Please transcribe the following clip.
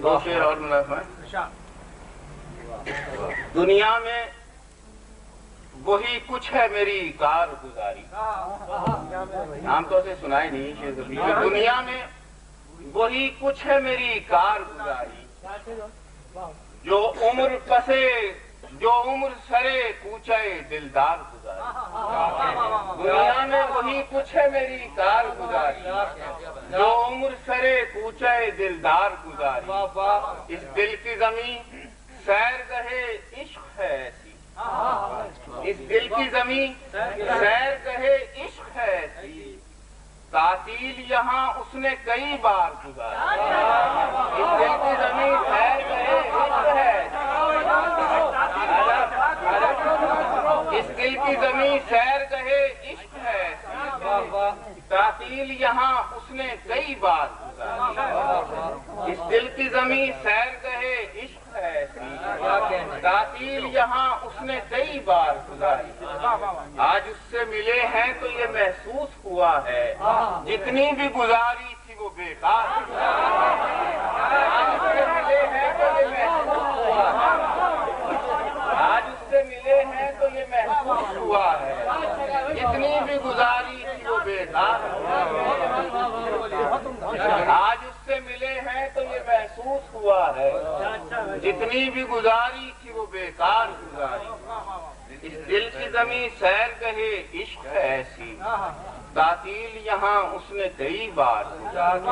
دو شعر اور منافع. دنیا میں وہی کچھ ہے میری کارگزاری. عام طور سے سنائے نہیں شعر. دنیا میں وہی کچھ ہے میری کارگزاری جو عمر سرے کوچے دلدار گزاری. دنیا میں وہی کچھ ہے میری کارگزاری جو عمر سرے کوچے دلدار گزاری. اس دل کی زمین سیر گہے عشق ہے ایسی. اس دل کی زمین سیر گہے عشق ہے ایسی. تعطیل یہاں اس نے کئی بار گزاری. اس دل کی زمین سیر گہے عشق ہے. اس دل کی زمین سیر گہے عشق ہے. تعطیل یہاں اس نے کئی بار گزاری. اس دل کی زمین سیر گہے عشق ہے. تعطیل یہاں اس نے کئی بار گزاری. آج اس سے ملے ہیں تو یہ محسوس ہوا ہے جتنی بھی گزاری تھی وہ بیکار. آج اس سے ملے ہیں تو یہ محسوس ہوا ہے. آج اس سے ملے ہیں تو یہ محسوس ہوا ہے جتنی بھی گزاری تھی وہ بیکار. آج اس سے ملے ہیں تو یہ محسوس ہوا ہے جتنی بھی گزاری تھی وہ بیکار گزاری. اس دل کی زمین سیر گہے عشق ہے ایسی. تعطیل یہاں اس نے کئی بار گزاری.